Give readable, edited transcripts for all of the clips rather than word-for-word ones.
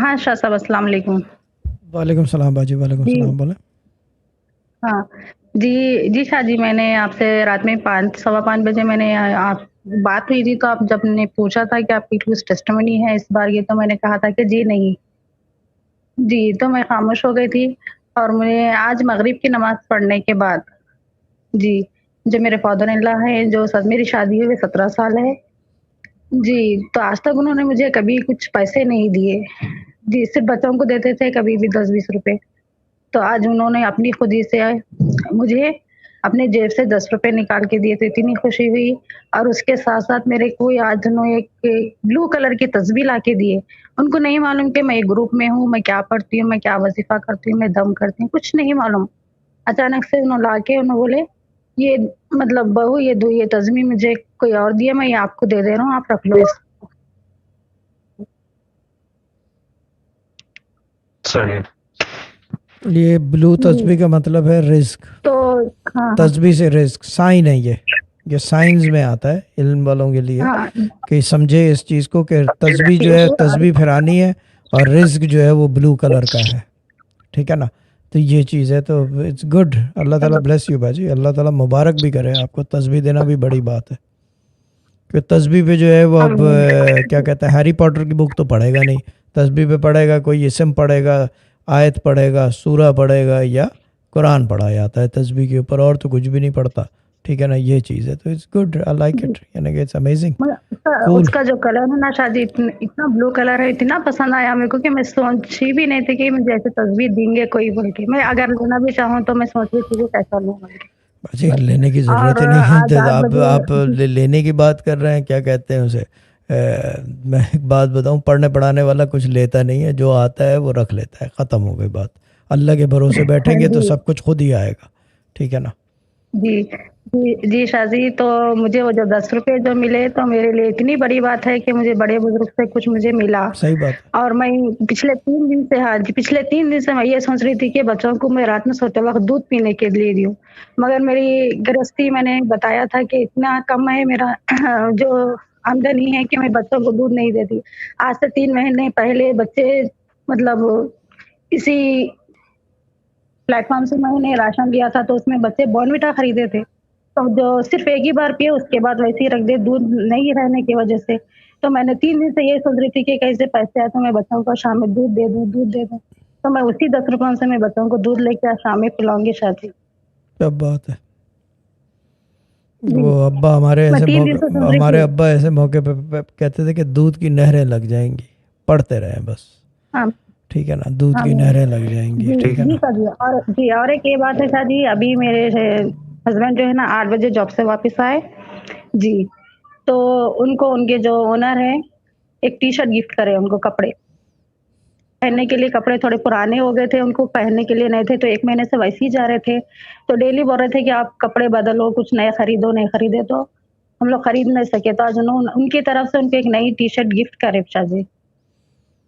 हाँ शाह साहब, अस्सलाम वालेकुम। वालेकुम सलाम बाजी, वालेकुम जी, सलाम। बोले। हाँ। जी शाह जी, मैंने आपसे रात में 5 सवा 5 बजे मैंने आप बात हुई थी, तो आप जब ने पूछा था कि आपकी कुछ टेस्टिमनी है इस बार की, तो मैंने कहा था कि जी नहीं। जी, तो मैं खामोश हो गई थी और मुझे आज मगरिब की नमाज़ पढ़ने के बाद जी, जो मेरे फादर इन लॉ हैं, जो स मेरी शादी हुए 17 साल है। जी, तो आज तक उन्होंने मुझे कभी कुछ पैसे नहीं दिए। जी, सिर्फ़ बच्चों को देते थे कभी भी 10-20 रुपए। तो आज उन्होंने अपनी खुदी से मुझे अपने जेब से 10 रुपए निकाल के दिए, तो इतनी खुशी हुई और उसके साथ-साथ मेरे को आज उन्होंने एक ब्लू कलर की तस्बीह लाके दिए। उनको नहीं मालूम कि मैं एक ग्रुप में हूँ, मैं क्या पढ़ती हूँ, मैं क्या वज़ीफ़ा करती हूँ, मैं दम करती हूँ, कुछ नहीं मालूम। अचानक से उन्होंने लाके उन्होंने बोले, "ये मतलब बहू ये तस्बीह मुझे कोई और दिया, मैं ये आपको दे दे रहा हूँ, आप रख लो इसको।" सही। ये ब्लू जी, तस्बीह का मतलब है रिस्क। तो हाँ, हाँ। तस्बीह से रिस्क साइन है ये साइंस में आता है इल्म वालों के लिए, हाँ, कि समझे इस चीज़ को कि तस्बीह जो है तस्बीह फिरानी है और रिस्क जो है वो ब्लू कलर का है। ठीक है ना। तो ये चीज़ है, तो इट्स गुड। अल्लाह ताला ब्लेस यू बाजी, अल्लाह ताला मुबारक भी करे आपको। तस्बीह देना भी बड़ी बात है, कि तस्बीह पे जो है वो अब आमीन। क्या कहते हैं, हैरी पॉटर की बुक तो पढ़ेगा नहीं। तस्बीह पे पढ़ेगा कोई इसम पढ़ेगा, आयत पढ़ेगा, सूरा पढ़ेगा, या कुरान पढ़ा जाता है तस्बीह के ऊपर, और तो कुछ भी नहीं पढ़ता। ठीक है ना, ये चीज़ है, तो इट्स गुड, आई लाइक जी। इट, यानी कि इट्स अमेजिंग। मगर उसका कूल। उसका जो कलर है ना शादी, इतना ब्लू कलर है, इतना पसंद आया मेरे को कि मैं सोची भी नहीं थी कि मुझे ऐसे तस्वीर देंगे कोई बोल के। मैं अगर लेना भी चाहूँ तो मैं सोच रही थी कि कैसा लूँ बोल के। बाजी लेने की ज़रूरत और ही नहीं है, आज तो 8 बजे आप लेने की बात कर रहे हैं, क्या कहते हैं उसे। मैं एक बात बताऊं, पढ़ने पढ़ाने वाला कुछ लेता नहीं है, जो आता है वो रख लेता है, ख़त्म हो गई बात। अल्लाह के भरोसे बैठेंगे तो जी, सब कुछ खुद ही आएगा। ठीक है ना। जी, जी शाजी, तो मुझे वो जो 10 रुपए जो मिले तो मेरे लिए इतनी बड़ी बात है कि मुझे बड़े-बुज़ुर्ग से कुछ मुझे मिला। सही बात है। और मैं पिछले 3 दिन से हाँ जी, पिछले 3 दिन से मैं ये सोच रही थी कि बच्चों को मैं रात में सोते वक़्त दूध पीने के लिए दूँ। मगर मेरी गृहस्थी मैंने बताया था कि इतना कम है मेरा जो आमदनी है कि मैं बच्चों को दूध नहीं देती। आज से 3 महीने पहले बच्चे मतलब इसी प्लेटफ़ॉर्म से मैंने राशन लिया था, तो उसमें बच्चे बॉर्नविटा खरीदे थे। तो जो सिर्फ़ एक ही बार पिए, उसके बाद वैसे ही रख दिए, दूध नहीं रहने की वज़ह से। तो मैंने 3 दिन से ये सोच रही थी कि कैसे पैसे आए तो मैं बच्चों को शाम में दूध दे दूँ। तो मैं उसी 10 रुपयों से मैं बच्चों को दूध लेके आज शाम में पिलाऊँगी शाजी। क्या बात है। जी, वो अब्बा हमारे मैं ऐसे 3 दिन मौके, से सोच रही हमारे थी। अब्बा ऐसे मौके पे कहते थे कि दूध की नहरें लग जाएंगी, पढ़ते रहें बस। हाँ, ठीक है ना, दूध हाँ, की नहरें लग जाएंगी। जी, ठीक है जी ना। शाजी, और एक ये बात है शाजी, अभी मेरे हस्बैंड जो है ना 8 बजे जॉब से वापस आए। जी, तो उनको उनके जो ओनर हैं, एक टी-शर्ट गिफ्ट करे उनको कपड़े। पहनने के लिए कपड़े थोड़े पुराने हो गए थे, उनको पहनने के लिए नहीं थे, तो 1 महीने से वैसे ही जा रहे थे। तो डेली बोल रहे थे कि आप कपड़े बदलो, कुछ नए खरीदो, नहीं खरीदे, तो हम लोग खरीद नहीं सके। तो आज उनकी तरफ से उनको एक नई टी-शर्ट गिफ्ट करे शाजी।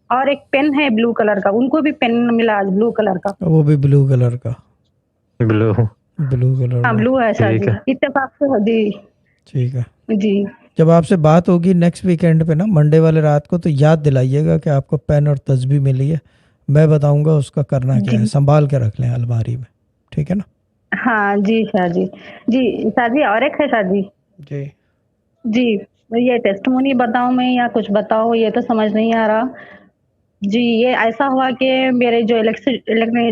और एक पेन है ब्लू कलर का, उनको भी पेन मिला आज ब्लू कलर का। वो भी ब्लू कलर का। ब्लू। ब्लू कलर हाँ, का। ब्लू है ठीक शाजी, है। इत्तेफ़ाक से हो जी। ठीक है। जी, जब आपसे बात होगी नेक्स्ट वीकेंड पे ना, मंडे वाले रात को, तो याद दिलाइएगा कि आपको पेन और तस्बीह मिली है। मैं बताऊंगा उसका करना क्या है, जी। संभाल के रख लें अलमारी में। ठीक है ना। हाँ, जी शाजी। जी, शाजी और एक है शाजी। जी। जी, ये टेस्टिमोनी बताऊँ मैं या कुछ बताऊँ, ये तो समझ नहीं आ रहा। जी, ये ऐसा हुआ कि मेरे जो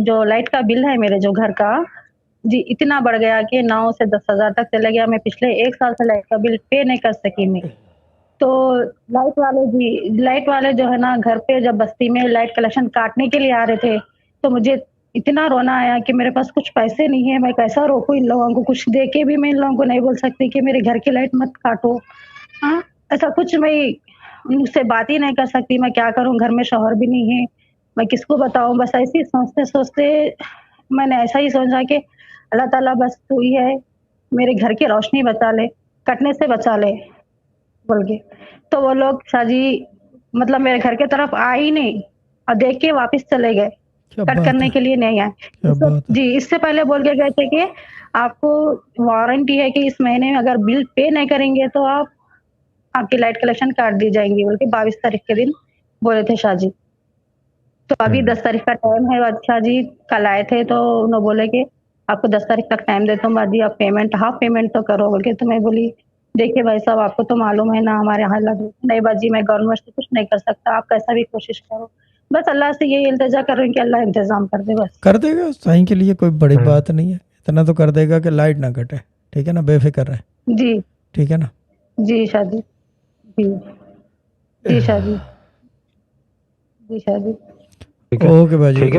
जो लाइट का बिल है मेरे जो घर का, जी, इतना बढ़ गया कि 9 से 10,000 तक चला गया। मैं पिछले 1 साल से लाइट का बिल पे नहीं कर सकी मैं। तो लाइट वाले जो है ना घर पे जब बस्ती में लाइट कनेक्शन काटने के लिए आ रहे थे, तो मुझे इतना रोना आया कि मेरे पास कुछ पैसे नहीं है, मैं कैसा रोकूँ इन लोगों को? कुछ दे के भी मैं इन लोगों को नहीं बोल सकती कि मेरे घर की लाइट मत काटो। हाँ, ऐसा कुछ मैं उनसे बात ही नहीं कर सकती, मैं क्या करूँ? घर में शौहर भी नहीं है, मैं किसको बताऊँ? बस ऐसे ही सोचते-सोचते मैंने ऐसा ही सोचा कि अल्लाह ताला बस तू ही है, मेरे घर की रोशनी बचा ले, कटने से बचा ले, बोल के। तो वो लोग शाजी मतलब मेरे घर की तरफ आए ही नहीं और देख के वापस चले गए, क्या कट बात करने है। के लिए नहीं आए। क्या बात है। इससे पहले बोल के गए थे कि आपको वारंटी है कि इस महीने में अगर बिल पे नहीं करेंगे तो आपकी लाइट कनेक्शन काट दी जाएँगी बोल के 22 तारीख के दिन बोले थे शाहजी। तो अभी 10 तारीख का टाइम है। अच्छा जी, कल आए थे तो उन्होंने बोले कि आपको 10 तारीख तक टाइम देता हूँ बाजी, आप पेमेंट हाफ पेमेंट तो करो बोल के। तो मैं बोली देखिए भाई साहब, आपको तो मालूम है ना हमारे हालात। नहीं बाजी, मैं गवर्नमेंट से कुछ नहीं कर सकता, आप कैसा भी कोशिश करो। बस अल्लाह से यही इल्तिजा कर रही हूँ कि अल्लाह इंतजाम कर दे बस। कर देगा, साईं के लिए कोई बड़ी बात नहीं है, इतना तो कर देगा कि लाइट ना कटे। ठीक है ना, बेफिक्र रहे। जी, ठीक है ना। जी शादी, जी, जी शादी, जी शादी। ओके भाजी।